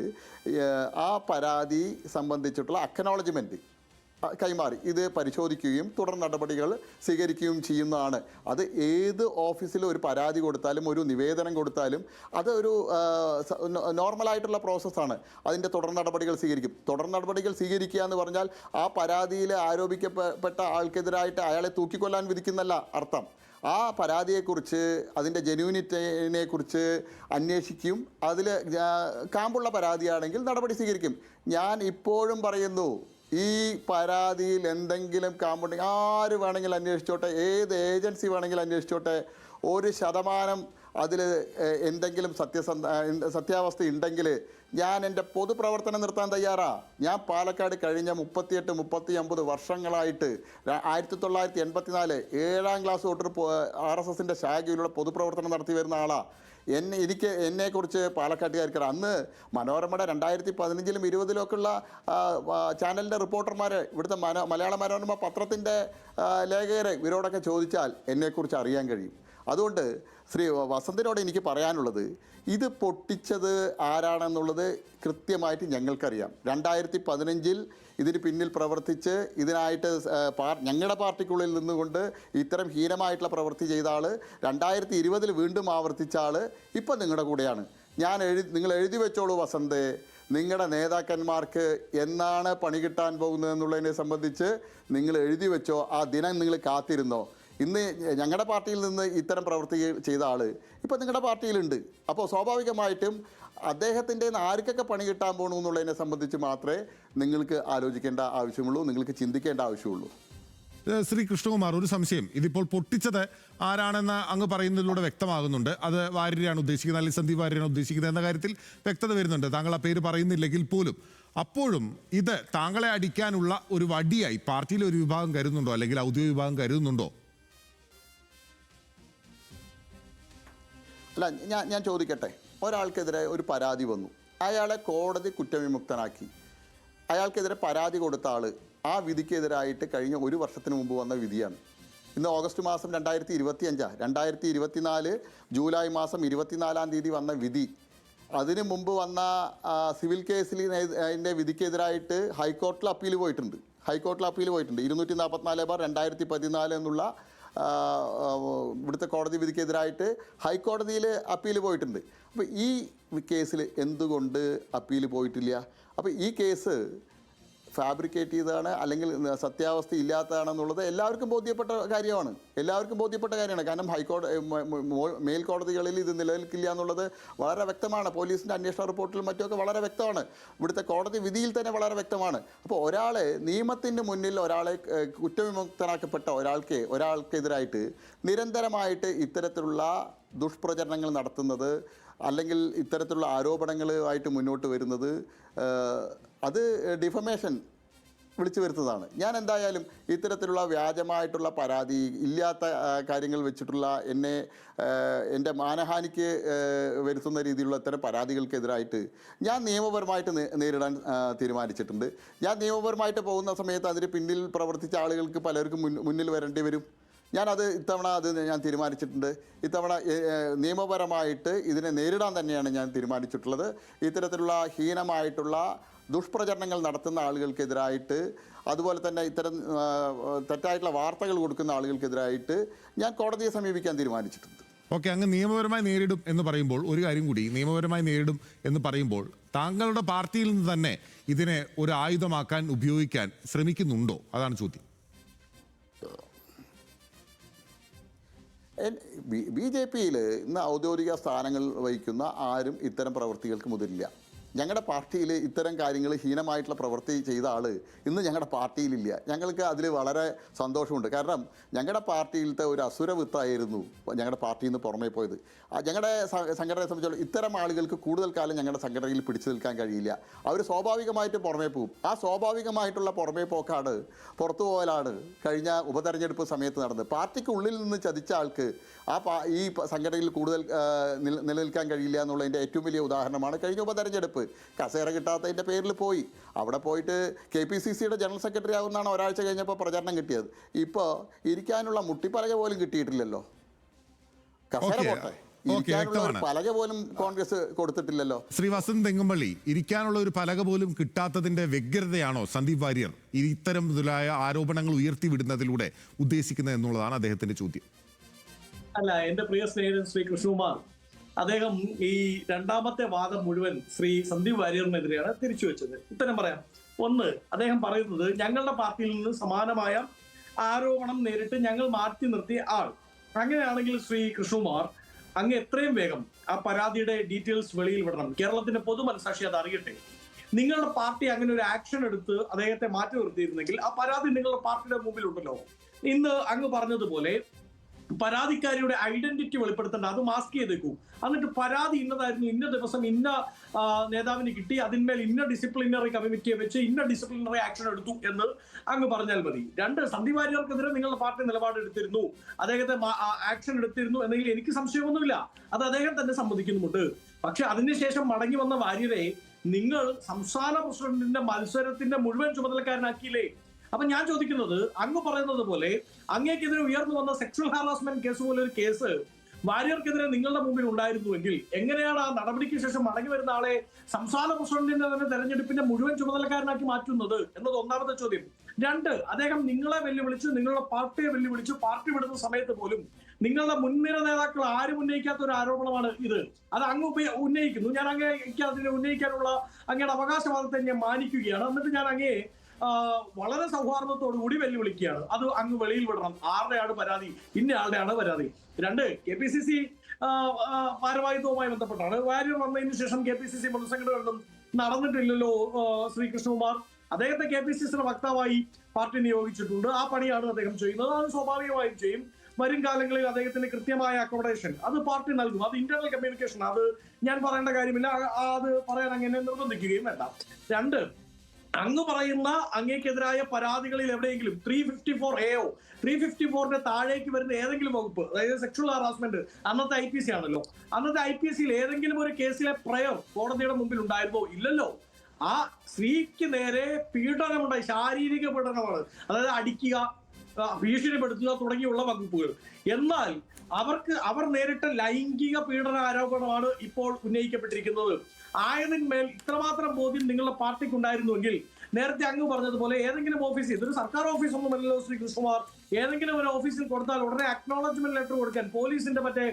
ആ പരാതി സംബന്ധിച്ചിട്ടുള്ള അക്നോളജ്മെൻറ്റ് കൈമാറി. ഇത് പരിശോധിക്കുകയും തുടർ നടപടികൾ സ്വീകരിക്കുകയും ചെയ്യുന്നതാണ്. അത് ഏത് ഓഫീസിൽ ഒരു പരാതി കൊടുത്താലും ഒരു നിവേദനം കൊടുത്താലും അത് ഒരു നോർമലായിട്ടുള്ള പ്രോസസ്സാണ്. അതിൻ്റെ തുടർ നടപടികൾ സ്വീകരിക്കും. തുടർ നടപടികൾ സ്വീകരിക്കുക എന്ന് പറഞ്ഞാൽ ആ പരാതിയിൽ ആരോപിക്കപ്പെട്ട ആൾക്കെതിരായിട്ട് അയാളെ തൂക്കിക്കൊല്ലാൻ വിധിക്കുന്നല്ല അർത്ഥം. ആ പരാതിയെക്കുറിച്ച്, അതിൻ്റെ ജെന്യൂനിറ്റിനെക്കുറിച്ച് അന്വേഷിക്കും. അതിൽ കാമ്പുള്ള പരാതിയാണെങ്കിൽ നടപടി സ്വീകരിക്കും. ഞാൻ ഇപ്പോഴും പറയുന്നു, ഈ പരാതിയിൽ എന്തെങ്കിലും കാമ്പുണ്ടെങ്കിൽ ആര് വേണമെങ്കിലും അന്വേഷിച്ചോട്ടെ, ഏത് ഏജൻസി വേണമെങ്കിലും അന്വേഷിച്ചോട്ടെ, 1% അതിൽ എന്തെങ്കിലും സത്യാവസ്ഥ ഉണ്ടെങ്കിൽ ഞാൻ എൻ്റെ പൊതുപ്രവർത്തനം നിർത്താൻ തയ്യാറാ. ഞാൻ പാലക്കാട് കഴിഞ്ഞ 38-39 വർഷങ്ങളായിട്ട് 1984 7ാം ക്ലാസ് തൊട്ട് RSSൻ്റെ ശാഖയിലൂടെ പൊതുപ്രവർത്തനം നടത്തി വരുന്ന ആളാണ്. എന്നെക്കുറിച്ച് പാലക്കാട്ടുകാർക്ക് അന്ന് മനോരമയുടെ 2015-ലും 20-ലും ഒക്കെ ഉള്ള ചാനലിൻ്റെ റിപ്പോർട്ടർമാർ, ഇവിടുത്തെ മലയാള മനോരമ പത്രത്തിൻ്റെ ലേഖകർ, ഇവരോടൊക്കെ ചോദിച്ചാൽ എന്നെക്കുറിച്ച് അറിയാൻ കഴിയും. അതുകൊണ്ട് ശ്രീ വസന്തിനോട് എനിക്ക് പറയാനുള്ളത്, ഇത് പൊട്ടിച്ചത് ആരാണെന്നുള്ളത് കൃത്യമായിട്ട് ഞങ്ങൾക്കറിയാം. 2015-ൽ ഇതിന് പിന്നിൽ പ്രവർത്തിച്ച് ഇതിനായിട്ട് ഞങ്ങളുടെ പാർട്ടിക്കുള്ളിൽ നിന്നുകൊണ്ട് ഇത്തരം ഹീനമായിട്ടുള്ള പ്രവൃത്തി ചെയ്ത ആൾ 2020-ൽ വീണ്ടും ആവർത്തിച്ച ആൾ ഇപ്പം നിങ്ങളുടെ കൂടെയാണ്. നിങ്ങൾ എഴുതി വെച്ചോളൂ വസന്തേ, നിങ്ങളുടെ നേതാക്കന്മാർക്ക് എന്നാണ് പണി കിട്ടാൻ പോകുന്നതെന്നുള്ളതിനെ സംബന്ധിച്ച് നിങ്ങൾ എഴുതി വെച്ചോ. ആ ദിനം നിങ്ങൾ കാത്തിരുന്നോ. ഇന്ന് ഞങ്ങളുടെ പാർട്ടിയിൽ നിന്ന് ഇത്തരം പ്രവൃത്തി ചെയ്ത ആൾ ഇപ്പോൾ നിങ്ങളുടെ പാർട്ടിയിലുണ്ട്. അപ്പോൾ സ്വാഭാവികമായിട്ടും അദ്ദേഹത്തിൻ്റെ ആർക്കൊക്കെ പണി കിട്ടാൻ പോകണു എന്നുള്ളതിനെ സംബന്ധിച്ച് മാത്രമേ നിങ്ങൾക്ക് ആലോചിക്കേണ്ട ആവശ്യമുള്ളൂ, നിങ്ങൾക്ക് ചിന്തിക്കേണ്ട ആവശ്യമുള്ളൂ. ശ്രീ കൃഷ്ണകുമാർ, ഒരു സംശയം. ഇതിപ്പോൾ പൊട്ടിച്ചത് ആരാണെന്ന് അങ്ങ് പറയുന്നതിലൂടെ വ്യക്തമാകുന്നുണ്ട്. അത് വാര്യരെയാണ് ഉദ്ദേശിക്കുന്നത്, അല്ലെങ്കിൽ സന്ദീപ് വാര്യരെയാണ് ഉദ്ദേശിക്കുന്നത് എന്ന കാര്യത്തിൽ വ്യക്തത വരുന്നുണ്ട്. താങ്കൾ ആ പേര് പറയുന്നില്ലെങ്കിൽ പോലും അപ്പോഴും ഇത് താങ്കളെ അടിക്കാനുള്ള ഒരു വടിയായി പാർട്ടിയിലെ ഒരു വിഭാഗം കരുതുന്നുണ്ടോ, അല്ലെങ്കിൽ ഔദ്യോഗിക വിഭാഗം കരുതുന്നുണ്ടോ? അല്ല, ഞാൻ ചോദിക്കട്ടെ. ഒരാൾക്കെതിരെ ഒരു പരാതി വന്നു, അയാളെ കോടതി കുറ്റവിമുക്തനാക്കി. അയാൾക്കെതിരെ പരാതി കൊടുത്ത ആൾ, ആ വിധിക്കെതിരായിട്ട് കഴിഞ്ഞ 1 വർഷത്തിന് മുമ്പ് വന്ന വിധിയാണ്. ഇന്ന് ഓഗസ്റ്റ് മാസം 2025, 2024 ജൂലൈ മാസം 24-ാം തീയതി വന്ന വിധി. അതിന് മുമ്പ് വന്ന സിവിൽ കേസിൽ അതിൻ്റെ വിധിക്കെതിരായിട്ട് ഹൈക്കോടതിയിൽ അപ്പീൽ പോയിട്ടുണ്ട്. 244/2014 എന്നുള്ള ഇവിടുത്തെ കോടതി വിധിക്കെതിരായിട്ട് ഹൈക്കോടതിയിൽ അപ്പീൽ പോയിട്ടുണ്ട്. അപ്പോൾ ഈ കേസിൽ എന്തുകൊണ്ട് അപ്പീൽ പോയിട്ടില്ല? അപ്പോൾ ഈ കേസ് ഫാബ്രിക്കേറ്റ് ചെയ്തതാണ് അല്ലെങ്കിൽ സത്യാവസ്ഥ ഇല്ലാത്തതാണെന്നുള്ളത് എല്ലാവർക്കും ബോധ്യപ്പെട്ട കാര്യമാണ്. കാരണം മേൽക്കോടതികളിൽ ഇത് നിലനിൽക്കില്ല എന്നുള്ളത് വളരെ വ്യക്തമാണ്. പോലീസിൻ്റെ അന്വേഷണ റിപ്പോർട്ടിലും മറ്റുമൊക്കെ വളരെ വ്യക്തമാണ്. ഇവിടുത്തെ കോടതി വിധിയിൽ തന്നെ വളരെ വ്യക്തമാണ്. അപ്പോൾ ഒരാളെ നിയമത്തിൻ്റെ മുന്നിൽ ഒരാളെ കുറ്റവിമുക്തനാക്കപ്പെട്ട ഒരാൾക്കെതിരായിട്ട് നിരന്തരമായിട്ട് ഇത്തരത്തിലുള്ള ദുഷ്പ്രചരണങ്ങൾ നടത്തുന്നത്, അല്ലെങ്കിൽ ഇത്തരത്തിലുള്ള ആരോപണങ്ങളുമായിട്ട് മുന്നോട്ട് വരുന്നത്, അത് ഡിഫമേഷൻ വിളിച്ചു വരുത്തതാണ്. ഞാൻ എന്തായാലും ഇത്തരത്തിലുള്ള വ്യാജമായിട്ടുള്ള പരാതി, ഇല്ലാത്ത കാര്യങ്ങൾ വെച്ചിട്ടുള്ള എൻ്റെ മാനഹാനിക്ക് വരുത്തുന്ന രീതിയിലുള്ള ഇത്തരം പരാതികൾക്കെതിരായിട്ട് ഞാൻ നിയമപരമായിട്ട് നേരിടാൻ തീരുമാനിച്ചിട്ടുണ്ട്. ഞാൻ നിയമപരമായിട്ട് പോകുന്ന സമയത്ത് അതിന് പിന്നിൽ പ്രവർത്തിച്ച ആളുകൾക്ക് പലർക്കും മുന്നിൽ വരേണ്ടി വരും. ഇത്തവണ ഞാൻ തീരുമാനിച്ചിട്ടുണ്ട്. ഇത്തവണ നിയമപരമായിട്ട് ഇതിനെ നേരിടാൻ തന്നെയാണ് ഞാൻ തീരുമാനിച്ചിട്ടുള്ളത്. ഇത്തരത്തിലുള്ള ഹീനമായിട്ടുള്ള ദുഷ്പ്രചരണങ്ങൾ നടത്തുന്ന ആളുകൾക്കെതിരായിട്ട്, അതുപോലെ തന്നെ ഇത്തരം തെറ്റായിട്ടുള്ള വാർത്തകൾ കൊടുക്കുന്ന ആളുകൾക്കെതിരായിട്ട് ഞാൻ കോടതിയെ സമീപിക്കാൻ തീരുമാനിച്ചിട്ടുണ്ട്. ഓക്കെ, അങ്ങ് നിയമപരമായി നേരിടും എന്ന് പറയുമ്പോൾ ഒരു കാര്യം കൂടി, നിയമപരമായി നേരിടും എന്ന് പറയുമ്പോൾ താങ്കളുടെ പാർട്ടിയിൽ നിന്ന് തന്നെ ഇതിനെ ഒരു ആയുധമാക്കാൻ ഉപയോഗിക്കാൻ ശ്രമിക്കുന്നുണ്ടോ? അതാണ് ചോദ്യം. BJPയിൽ ഇന്ന് ഔദ്യോഗിക സ്ഥാനങ്ങൾ വഹിക്കുന്ന ആരും ഇത്തരം പ്രവൃത്തികൾക്ക് മുതിരില്ല. ഞങ്ങളുടെ പാർട്ടിയിൽ ഇത്തരം കാര്യങ്ങൾ ഹീനമായിട്ടുള്ള പ്രവൃത്തി ചെയ്ത ആൾ ഇന്ന് ഞങ്ങളുടെ പാർട്ടിയിലില്ല. ഞങ്ങൾക്ക് അതിൽ വളരെ സന്തോഷമുണ്ട്. കാരണം ഞങ്ങളുടെ പാർട്ടിയിലത്തെ ഒരു അസുരവിത്തായിരുന്നു ഞങ്ങളുടെ പാർട്ടിയിൽ നിന്ന് പുറമേ പോയത്. ഞങ്ങളുടെ സംഘടനയെ സംബന്ധിച്ചോളം ഇത്തരം ആളുകൾക്ക് കൂടുതൽ കാലം ഞങ്ങളുടെ സംഘടനയിൽ പിടിച്ചു നിൽക്കാൻ കഴിയില്ല. അവർ സ്വാഭാവികമായിട്ട് പുറമേ പോകും. ആ സ്വാഭാവികമായിട്ടുള്ള പുറമേ പോക്കാണ്, പുറത്തു പോകലാണ് കഴിഞ്ഞ ഉപതെരഞ്ഞെടുപ്പ് സമയത്ത് നടന്നത്. പാർട്ടിക്കുള്ളിൽ നിന്ന് ചതിച്ച ആൾക്ക് ഈ സംഘടനയിൽ കൂടുതൽ നിലനിൽക്കാൻ കഴിയില്ല എന്നുള്ളതിൻ്റെ ഏറ്റവും വലിയ ഉദാഹരണമാണ് കഴിഞ്ഞ ഉപതെരഞ്ഞെടുപ്പ്. കസേര കിട്ടാത്തതിൻ്റെ പേരിൽ പോയി അവിടെ പോയിട്ട് KPCCയുടെ ജനറൽ സെക്രട്ടറി ആകുന്നതാണ് ഒരാഴ്ച കഴിഞ്ഞപ്പോൾ പ്രചരണം കിട്ടിയത്. ഇപ്പോൾ ഇരിക്കാനുള്ള മുട്ടിപ്പലക പോലും കിട്ടിയിട്ടില്ലല്ലോ. കസേര പോട്ടെ, ഇരിക്കാനുള്ള ഒരു പലക പോലും കോൺഗ്രസ് കൊടുത്തിട്ടില്ലല്ലോ. ശ്രീ വസന്ത് തെങ്ങുംപള്ളി, ഇരിക്കാനുള്ള ഒരു പലക പോലും കിട്ടാത്തതിന്റെ വ്യഗ്രതയാണോ സന്ദീപ് വാര്യർ ഇത്തരം മുതലായ ആരോപണങ്ങൾ ഉയർത്തിവിടുന്നതിലൂടെ ഉദ്ദേശിക്കുന്നത് എന്നുള്ളതാണ് അദ്ദേഹത്തിന്റെ ചോദ്യം. അല്ല, എന്റെ പ്രിയ സ്നേഹിതൻ ശ്രീ കൃഷ്ണകുമാർ, അദ്ദേഹം ഈ രണ്ടാമത്തെ വാദം മുഴുവൻ ശ്രീ സന്ദീപ് വാര്യറിനെതിരെയാണ് തിരിച്ചു വെച്ചത്. ഉത്തരം പറയാം. ഒന്ന്, അദ്ദേഹം പറയുന്നത് ഞങ്ങളുടെ പാർട്ടിയിൽ നിന്ന് സമാനമായ ആരോപണം നേരിട്ട് ഞങ്ങൾ മാറ്റി നിർത്തിയ ആൾ. അങ്ങനെയാണെങ്കിൽ ശ്രീ കൃഷ്ണകുമാർ, അങ്ങ് എത്രയും വേഗം ആ പരാതിയുടെ ഡീറ്റെയിൽസ് വെളിയിൽ വിടണം. കേരളത്തിന്റെ പൊതു മനസാക്ഷി അത് അറിയട്ടെ. നിങ്ങളുടെ പാർട്ടി അങ്ങനെ ഒരു ആക്ഷൻ എടുത്ത് അദ്ദേഹത്തെ മാറ്റി നിർത്തിയിരുന്നെങ്കിൽ ആ പരാതി നിങ്ങളുടെ പാർട്ടിയുടെ മുമ്പിലുണ്ടല്ലോ. ഇന്ന് അങ്ങ് പറഞ്ഞതുപോലെ പരാതിക്കാരിയുടെ ഐഡന്റിറ്റി വെളിപ്പെടുത്തേണ്ട, അത് മാസ്ക് ചെയ്തേക്കൂ. എന്നിട്ട് പരാതി ഇന്നതായിരുന്നു, ഇന്ന ദിവസം ഇന്ന നേതാവിന് കിട്ടി, അതിന്മേൽ ഇന്ന ഡിസിപ്ലിനറി കമ്മിറ്റിയെ വെച്ച് ഇന്ന ഡിസിപ്ലിനറി ആക്ഷൻ എടുത്തു എന്ന് അങ്ങ് പറഞ്ഞാൽ മതി. 2, സന്ദീപ് വാര്യർക്കെതിരെ നിങ്ങളുടെ പാർട്ടി നിലപാട് എടുത്തിരുന്നു, അദ്ദേഹത്തെ ആക്ഷൻ എടുത്തിരുന്നു എന്നതിൽ എനിക്ക് സംശയമൊന്നുമില്ല, അത് അദ്ദേഹം തന്നെ സമ്മതിക്കുന്നുമുണ്ട്. പക്ഷെ അതിനുശേഷം മടങ്ങി വന്ന വാര്യരെ നിങ്ങൾ സംസ്ഥാന പ്രസിഡന്റിന്റെ മത്സരത്തിന്റെ മുഴുവൻ ചുമതലക്കാരനാക്കിയില്ലേ? അപ്പൊ ഞാൻ ചോദിക്കുന്നത്, അങ്ങ് പറയുന്നത് പോലെ അങ്ങേക്കെതിരെ ഉയർന്നു വന്ന സെക്ഷൽ ഹാറാസ്മെന്റ് കേസ് പോലെ ഒരു കേസ് വാര്യർക്കെതിരെ നിങ്ങളുടെ മുമ്പിൽ ഉണ്ടായിരുന്നുവെങ്കിൽ എങ്ങനെയാണ് ആ നടപടിക്ക് ശേഷം മടങ്ങി വരുന്ന ആളെ സംസ്ഥാന പ്രസിഡന്റിന്റെ തന്നെ തെരഞ്ഞെടുപ്പിന്റെ മുഴുവൻ ചുമതലക്കാരനാക്കി മാറ്റുന്നത് എന്നത് ഒന്നാമത്തെ ചോദ്യം. 2, അദ്ദേഹം നിങ്ങളെ വെല്ലുവിളിച്ചു, നിങ്ങളുടെ പാർട്ടിയെ വെല്ലുവിളിച്ചു. പാർട്ടി വിടുന്ന സമയത്ത് പോലും നിങ്ങളുടെ മുൻനിര നേതാക്കൾ ആരും ഉന്നയിക്കാത്ത ഒരു ആരോപണമാണ് ഇത്. അത് അങ്ങ് ഉന്നയിക്കുന്നു. ഞാൻ അങ്ങേക്ക് അതിനെ ഉന്നയിക്കാനുള്ള അങ്ങയുടെ അവകാശവാദത്തെ ഞാൻ മാനിക്കുകയാണ്. എന്നിട്ട് ഞാൻ അങ്ങേ വളരെ സൗഹാർദ്ദത്തോടു കൂടി വെല്ലുവിളിക്കുകയാണ്, അത് അങ്ങ് വെളിയിൽ വിടണം. ആരുടെയാണ് പരാതി? ഇന്നയാളുടെയാണ് പരാതി. 2, KPCC ഭാരവാഹിത്വവുമായി ബന്ധപ്പെട്ടാണ്. വാര്യർ വന്നതിന് ശേഷം KPCC പൊതുസംഘടനകളിലും നടന്നിട്ടില്ലല്ലോ ശ്രീ കൃഷ്ണകുമാർ. അദ്ദേഹത്തെ KPCCയുടെ വക്താവായി പാർട്ടി നിയോഗിച്ചിട്ടുണ്ട്. ആ പണിയാണ് അദ്ദേഹം ചെയ്യുന്നത്. അത് സ്വാഭാവികമായും ചെയ്യും. വരും കാലങ്ങളിൽ അദ്ദേഹത്തിന് കൃത്യമായ അക്കോമഡേഷൻ അത് പാർട്ടി നൽകും. അത് ഇന്റർണൽ കമ്മ്യൂണിക്കേഷൻ, അത് ഞാൻ പറയേണ്ട കാര്യമില്ല, അത് പറയാൻ അങ്ങനെ നിർബന്ധിക്കുകയും വേണ്ട. 2, അങ്ങ് പറയുന്ന അങ്ങേക്കെതിരായ പരാതികളിൽ എവിടെയെങ്കിലും 354A 354ന്റെ താഴേക്ക് വരുന്ന ഏതെങ്കിലും വകുപ്പ്, അതായത് സെക്ഷൽ ഹാറാസ്മെന്റ്, അന്നത്തെ IPC ആണല്ലോ, അന്നത്തെ IPCയിൽ ഏതെങ്കിലും ഒരു കേസിലെ പ്രയർ കോടതിയുടെ മുമ്പിൽ ഉണ്ടായിരുന്നോ? ഇല്ലല്ലോ. ആ സ്ത്രീക്ക് നേരെ പീഡനമുണ്ടായി, ശാരീരിക പീഡനമാണ്, അതായത് അടിക്കുക, ഭീഷണിപ്പെടുത്തുക തുടങ്ങിയുള്ള വകുപ്പുകൾ. എന്നാൽ അവർ നേരിട്ട ലൈംഗിക പീഡന ആരോപണമാണ് ഇപ്പോൾ ഉന്നയിക്കപ്പെട്ടിരിക്കുന്നത്. ആയതിന്മേൽ ഇത്രമാത്രം ബോധ്യം നിങ്ങളുടെ പാർട്ടിക്ക് ഉണ്ടായിരുന്നുവെങ്കിൽ നേരത്തെ അങ്ങ് പറഞ്ഞതുപോലെ ഏതെങ്കിലും ഓഫീസിൽ, ഇതൊരു സർക്കാർ ഓഫീസ് ഒന്നുമല്ലല്ലോ ശ്രീ കൃഷ്ണകുമാർ, ഏതെങ്കിലും ഒരു ഓഫീസിൽ കൊടുത്താൽ ഉടനെ അക്നോളജ്മെന്റ് ലെറ്റർ കൊടുക്കാൻ, പോലീസിന്റെ മറ്റേ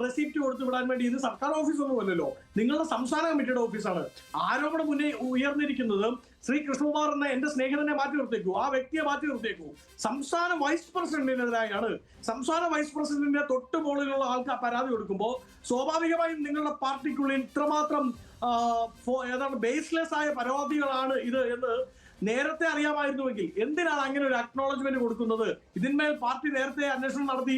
റെസിപ്റ്റ് കൊടുത്തു വിടാൻ വേണ്ടി, ഇത് സർക്കാർ ഓഫീസ് ഒന്നുമല്ലല്ലോ, നിങ്ങളുടെ സംസ്ഥാന കമ്മിറ്റിയുടെ ഓഫീസാണ്. ആരോപണം ഉയർന്നിരിക്കുന്നത് ശ്രീ കൃഷ്ണകുമാറിനെ, എന്റെ സ്നേഹിതനെ മാറ്റി നിർത്തിയേക്കൂ, ആ വ്യക്തിയെ മാറ്റി നിർത്തിയേക്കൂ, സംസ്ഥാന വൈസ് പ്രസിഡന്റിനെതിരായാണ്. സംസ്ഥാന വൈസ് പ്രസിഡന്റിന്റെ തൊട്ട് മുകളിലുള്ള ആൾക്ക് പരാതി കൊടുക്കുമ്പോൾ സ്വാഭാവികമായും നിങ്ങളുടെ പാർട്ടിക്കുള്ളിൽ ഇത്രമാത്രം ഏതാണ് ബേസ്ലെസ് ആയ പരാതികളാണ് ഇത് എന്ന് നേരത്തെ അറിയാമായിരുന്നുവെങ്കിൽ എന്തിനാണ് അങ്ങനെ ഒരു അക്നോളജ്മെന്റ് കൊടുക്കുന്നത്? ഇതിന്മേൽ പാർട്ടി നേരത്തെ അന്വേഷണം നടത്തി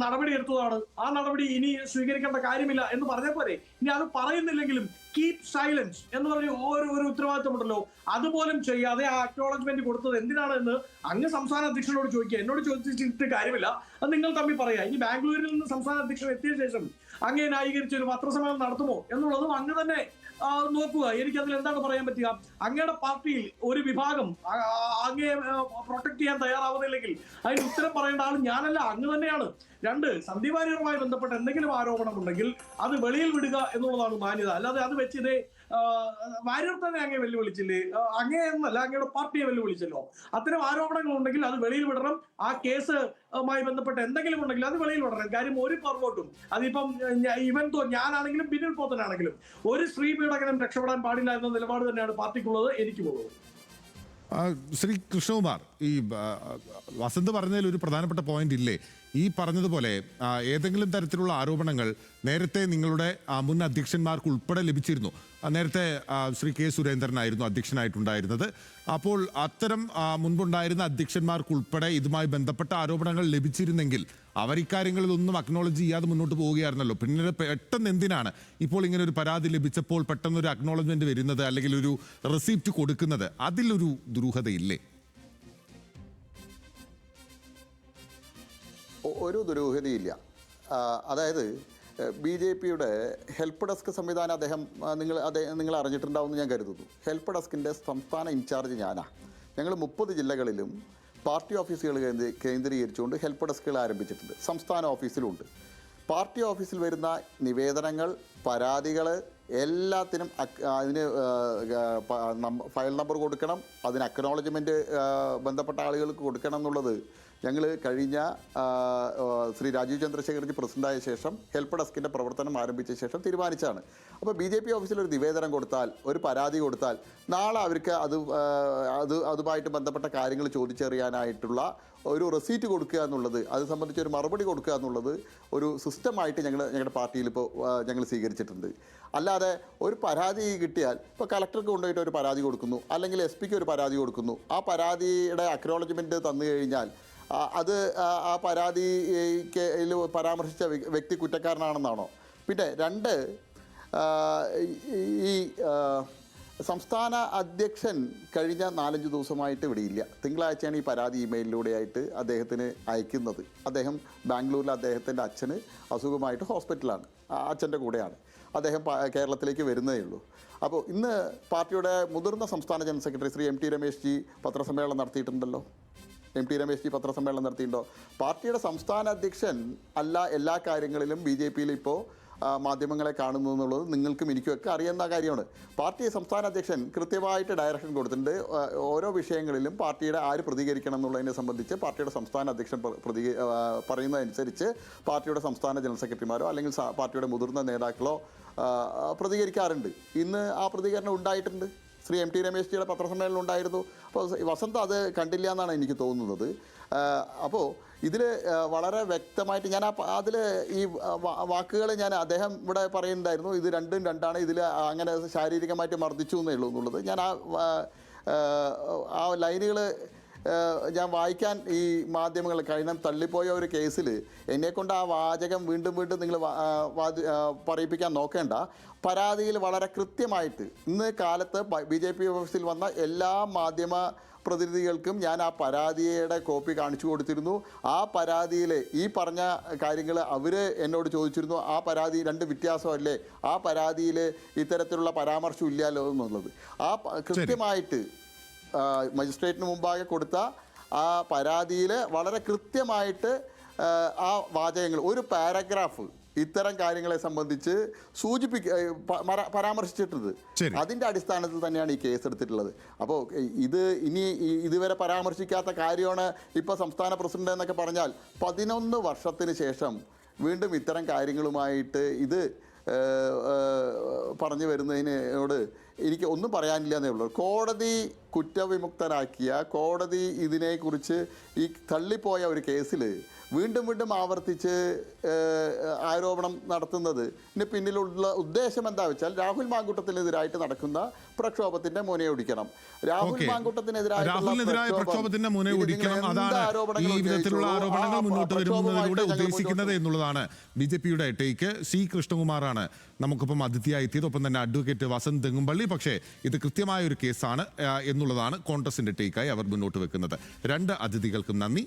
നടപടി എടുത്തതാണ്, ആ നടപടി ഇനി സ്വീകരിക്കേണ്ട കാര്യമില്ല എന്ന് പറഞ്ഞ പോലെ ഇനി അത് പറയുന്നില്ലെങ്കിലും കീപ് സൈലൻസ് എന്ന് പറഞ്ഞ ഒരു ഉത്തരവാദിത്തമുണ്ടല്ലോ, അതുപോലും ചെയ്യാതെ ആ അക്നോളജ്മെന്റ് കൊടുത്തത് എന്തിനാണ് എന്ന് അങ്ങ് സംസ്ഥാന അധ്യക്ഷനോട് ചോദിക്കുക. എന്നോട് ചോദിച്ചിട്ട് കാര്യമില്ല, അത് നിങ്ങൾ തമ്മിൽ പറയാം. ഇനി ബാംഗ്ലൂരിൽ നിന്ന് സംസ്ഥാന അധ്യക്ഷൻ എത്തിയ ശേഷം അങ്ങേ ന്യായീകരിച്ച് ഒരു പത്രസമ്മേളനം നടത്തുമോ എന്നുള്ളതും അങ്ങ് തന്നെ നോക്കുക. എനിക്കതിൽ എന്താണ് പറയാൻ പറ്റുക? അങ്ങയുടെ പാർട്ടിയിൽ ഒരു വിഭാഗം അങ്ങയെ പ്രൊട്ടക്ട് ചെയ്യാൻ തയ്യാറാവുന്നില്ലെങ്കിൽ അതിന് ഉത്തരം പറയേണ്ട ആൾ ഞാനല്ല, അങ്ങ് തന്നെയാണ്. 2, സന്ദീപ് വാര്യറുമായി ബന്ധപ്പെട്ട എന്തെങ്കിലും ആരോപണം ഉണ്ടെങ്കിൽ അത് വെളിയിൽ വിടുക എന്നുള്ളതാണ് മാന്യത. അല്ലാതെ അത് വെച്ച് ഇതേ വാര്യർ തന്നെ അങ്ങേ വെല്ലുവിളിച്ചില്ലേ, അങ്ങേ എന്നല്ല അങ്ങയുടെ പാർട്ടിയെ വെല്ലുവിളിച്ചല്ലോ. അത്തരം ആരോപണങ്ങൾ ഉണ്ടെങ്കിൽ അത് വെളിയിൽ വിടണം. ആ കേസുമായി ബന്ധപ്പെട്ട് എന്തെങ്കിലും ഉണ്ടെങ്കിൽ അത് വെളിയിൽ വിടണം. കാര്യം ഒരു പുറകോട്ടും, അതിപ്പം ഇവൻ ഞാനാണെങ്കിലും ബിനിൽ പോത്തനാണെങ്കിലും ഒരു സ്ത്രീ പീഡകനും രക്ഷപ്പെടാൻ പാടില്ല എന്ന നിലപാട് തന്നെയാണ് പാർട്ടിക്കുള്ളത്, എനിക്കുമുള്ളത്. ശ്രീ കൃഷ്ണകുമാർ, ഈ വസന്ത് പറഞ്ഞതിൽ ഒരു പ്രധാനപ്പെട്ട പോയിന്റ് ഇല്ലേ? ഈ പറഞ്ഞതുപോലെ ഏതെങ്കിലും തരത്തിലുള്ള ആരോപണങ്ങൾ നേരത്തെ നിങ്ങളുടെ മുൻ അധ്യക്ഷന്മാർക്ക് ഉൾപ്പെടെ ലഭിച്ചിരുന്നു. നേരത്തെ ശ്രീ കെ സുരേന്ദ്രനായിരുന്നു അധ്യക്ഷനായിട്ടുണ്ടായിരുന്നത്. അപ്പോൾ അത്തരം മുൻപുണ്ടായിരുന്ന അധ്യക്ഷന്മാർക്കുൾപ്പെടെ ഇതുമായി ബന്ധപ്പെട്ട ആരോപണങ്ങൾ ലഭിച്ചിരുന്നെങ്കിൽ അവർ ഇക്കാര്യങ്ങളിലൊന്നും അക്നോളജ് ചെയ്യാതെ മുന്നോട്ട് പോവുകയായിരുന്നല്ലോ. പിന്നീട് പെട്ടെന്ന് എന്തിനാണ് ഇപ്പോൾ ഇങ്ങനെ ഒരു പരാതി ലഭിച്ചപ്പോൾ പെട്ടെന്നൊരു അക്നോളജ്മെന്റ് വരുന്നത്, അല്ലെങ്കിൽ ഒരു റെസിപ്റ്റ് കൊടുക്കുന്നത്? അതിലൊരു ദുരൂഹതയില്ലേ? ഒരു ദുരൂഹതയില്ല. അതായത് BJPയുടെ ഹെൽപ്പ് ഡെസ്ക് സംവിധാനം നിങ്ങൾ അറിഞ്ഞിട്ടുണ്ടാവുമെന്ന് ഞാൻ കരുതുന്നു. ഹെൽപ്പ് ഡെസ്കിൻ്റെ സംസ്ഥാന ഇൻചാർജ് ഞാനാണ്. ഞങ്ങൾ 30 ജില്ലകളിലും പാർട്ടി ഓഫീസുകൾ കേന്ദ്രീകരിച്ചുകൊണ്ട് ഹെൽപ്പ് ഡെസ്കുകൾ ആരംഭിച്ചിട്ടുണ്ട്. സംസ്ഥാന ഓഫീസിലുണ്ട്. പാർട്ടി ഓഫീസിൽ വരുന്ന നിവേദനങ്ങൾ, പരാതികൾ എല്ലാത്തിനും അതിന് ഫയൽ നമ്പർ കൊടുക്കണം, അതിന് അക്നോളജ്മെൻറ്റ് ബന്ധപ്പെട്ട ആളുകൾക്ക് കൊടുക്കണം എന്നുള്ളത് ഞങ്ങൾ കഴിഞ്ഞ ശ്രീ രാജീവ് ചന്ദ്രശേഖർജി പ്രസിഡൻ്റായ ശേഷം ഹെൽപ്പ് ഡെസ്കിൻ്റെ പ്രവർത്തനം ആരംഭിച്ച ശേഷം തീരുമാനിച്ചാണ്. അപ്പോൾ BJP ഓഫീസിൽ ഒരു നിവേദനം കൊടുത്താൽ, ഒരു പരാതി കൊടുത്താൽ, നാളെ അവർക്ക് അതുമായിട്ട് ബന്ധപ്പെട്ട കാര്യങ്ങൾ ചോദിച്ചറിയാനായിട്ടുള്ള ഒരു റെസീറ്റ് കൊടുക്കുക എന്നുള്ളത്, അത് സംബന്ധിച്ച് ഒരു മറുപടി കൊടുക്കുക എന്നുള്ളത് ഒരു സിസ്റ്റമായിട്ട് ഞങ്ങളുടെ പാർട്ടിയിൽ ഇപ്പോൾ ഞങ്ങൾ സ്വീകരിച്ചിട്ടുണ്ട്. അല്ലാതെ ഒരു പരാതി കിട്ടിയാൽ ഇപ്പോൾ കളക്ടർക്ക് കൊണ്ടുപോയിട്ട് ഒരു പരാതി കൊടുക്കുന്നു, അല്ലെങ്കിൽ SP ക്ക് ഒരു പരാതി കൊടുക്കുന്നു, ആ പരാതിയുടെ അക്നോളജ്മെൻറ്റ് തന്നു കഴിഞ്ഞാൽ അത് ആ പരാതിയിൽ പരാമർശിച്ച വ്യക്തി കുറ്റക്കാരനാണെന്നാണോ? പിന്നെ രണ്ട്, ഈ സംസ്ഥാന അധ്യക്ഷൻ കഴിഞ്ഞ 4-5 ദിവസമായിട്ട് ഇവിടെയില്ല. തിങ്കളാഴ്ചയാണ് ഈ പരാതി ഇമെയിലിലൂടെയായിട്ട് അദ്ദേഹത്തിന് അയക്കുന്നത്. അദ്ദേഹം ബാംഗ്ലൂരിൽ അദ്ദേഹത്തിൻ്റെ അച്ഛന് അസുഖമായിട്ട് ഹോസ്പിറ്റലാണ്, അച്ഛൻ്റെ കൂടെയാണ്. അദ്ദേഹം കേരളത്തിലേക്ക് വരുന്നതേ ഉള്ളൂ. അപ്പോൾ ഇന്ന് പാർട്ടിയുടെ മുതിർന്ന സംസ്ഥാന general secretary Shri MT Ramesh G പത്രസമ്മേളനം നടത്തിയിട്ടുണ്ടല്ലോ. MT രമേശ് ജി പത്രസമ്മേളനം നടത്തിയിട്ടുണ്ടോ? പാർട്ടിയുടെ സംസ്ഥാന അധ്യക്ഷൻ അല്ല എല്ലാ കാര്യങ്ങളിലും BJP-യിൽ ഇപ്പോൾ മാധ്യമങ്ങളെ കാണുന്നു എന്നുള്ളത് നിങ്ങൾക്കും എനിക്കുമൊക്കെ അറിയുന്ന കാര്യമാണ്. പാർട്ടി സംസ്ഥാന അധ്യക്ഷൻ കൃത്യമായിട്ട് ഡയറക്ഷൻ കൊടുത്തിട്ടുണ്ട്. ഓരോ വിഷയങ്ങളിലും പാർട്ടിയുടെ ആര് പ്രതികരിക്കണം എന്നുള്ളതിനെ സംബന്ധിച്ച് പാർട്ടിയുടെ സംസ്ഥാന അധ്യക്ഷൻ പറയുന്നതനുസരിച്ച് പാർട്ടിയുടെ സംസ്ഥാന ജനറൽ സെക്രട്ടറിമാരോ അല്ലെങ്കിൽ പാർട്ടിയുടെ മുതിർന്ന നേതാക്കളോ പ്രതികരിക്കാറുണ്ട്. ഇന്ന് ആ പ്രതികരണം ഉണ്ടായിട്ടുണ്ട്. ശ്രീ MT രമേശ് ജിയുടെ പത്രസമ്മേളനം ഉണ്ടായിരുന്നു. അപ്പോൾ വസന്ത അത് കണ്ടില്ല എന്നാണ് എനിക്ക് തോന്നുന്നത്. അപ്പോൾ ഇതിൽ വളരെ വ്യക്തമായിട്ട് ഞാൻ അതിൽ ഈ വാക്കുകൾ അദ്ദേഹം ഇവിടെ പറയുന്നുണ്ടായിരുന്നു, ഇത് രണ്ടും രണ്ടാണ്, ഇതിൽ അങ്ങനെ ശാരീരികമായിട്ട് മർദ്ദിച്ചു എന്നേ ഉള്ളൂ എന്നുള്ളത്. ഞാൻ ആ ലൈനുകൾ ഞാൻ വായിക്കാൻ ഈ മാധ്യമങ്ങൾ കഴിഞ്ഞ തള്ളിപ്പോയ ഒരു കേസിൽ എന്നെക്കൊണ്ട് ആ വാചകം വീണ്ടും വീണ്ടും നിങ്ങൾ പറയിപ്പിക്കാൻ നോക്കേണ്ട. പരാതിയിൽ വളരെ കൃത്യമായിട്ട് ഇന്ന് കാലത്ത് BJP ഓഫീസിൽ വന്ന എല്ലാ മാധ്യമ പ്രതിനിധികൾക്കും ഞാൻ ആ പരാതിയുടെ കോപ്പി കാണിച്ചു കൊടുത്തിരുന്നു. ആ പരാതിയിൽ ഈ പറഞ്ഞ കാര്യങ്ങൾ അവർ എന്നോട് ചോദിച്ചിരുന്നു. ആ പരാതി രണ്ട് വ്യത്യാസമല്ലേ, ആ പരാതിയിൽ ഇത്തരത്തിലുള്ള പരാമർശം ഇല്ലല്ലോ എന്നുള്ളത്. ആ കൃത്യമായിട്ട് മജിസ്ട്രേറ്റിന് മുമ്പാകെ കൊടുത്ത ആ പരാതിയിൽ വളരെ കൃത്യമായിട്ട് ആ വാചകങ്ങൾ, ഒരു പാരഗ്രാഫ് ഇത്തരം കാര്യങ്ങളെ സംബന്ധിച്ച് പരാമർശിച്ചിട്ടുണ്ട്. അതിൻ്റെ അടിസ്ഥാനത്തിൽ തന്നെയാണ് ഈ കേസ് എടുത്തിട്ടുള്ളത്. അപ്പോൾ ഇനി ഇതുവരെ പരാമർശിക്കാത്ത കാര്യമാണ് ഇപ്പോൾ സംസ്ഥാന പ്രസിഡന്റ് എന്നൊക്കെ പറഞ്ഞാൽ 11 വർഷത്തിന് ശേഷം വീണ്ടും ഇത്തരം കാര്യങ്ങളുമായിട്ട് ഇത് പറഞ്ഞു വരുന്നതിനോട് എനിക്ക് ഒന്നും പറയാനില്ല എന്നേ ഉള്ളൂ. കോടതി കുറ്റവിമുക്തനാക്കിയ, കോടതി ഇതിനെക്കുറിച്ച് ഈ തള്ളിപ്പോയ ഒരു കേസിൽ വീണ്ടും വീണ്ടും ആവർത്തിച്ച് ആരോപണം നടത്തുന്നതിന് പിന്നിലുള്ള ഉദ്ദേശം എന്താ വെച്ചാൽ രാഹുൽ മാങ്കൂട്ടത്തിനെതിരായിട്ട് നടക്കുന്ന പ്രക്ഷോഭത്തിന്റെ മുനയൊടിക്കണം. രാഹുലിനെതിരായ പ്രക്ഷോഭത്തിന്റെ മുനയൊടിക്കണം, അതാണ് ഈ വിധത്തിലുള്ള ആരോപണങ്ങൾ മുന്നോട്ട് വരുന്നതിലൂടെ ഉദ്ദേശിക്കുന്നത് എന്നുള്ളതാണ് BJP-യുടെ ടേക്ക്. C കൃഷ്ണകുമാറാണ് നമുക്കിപ്പം അതിഥിയായി എത്തിയത്. ഒപ്പം തന്നെ അഡ്വക്കേറ്റ് വസന്ത് തെങ്ങുംപള്ളി. പക്ഷേ ഇത് കൃത്യമായ ഒരു കേസാണ് എന്നുള്ളതാണ് കോൺഗ്രസിന്റെ ടേക്കായി അവർ മുന്നോട്ട് വെക്കുന്നത്. രണ്ട് അതിഥികൾക്കും നന്ദി.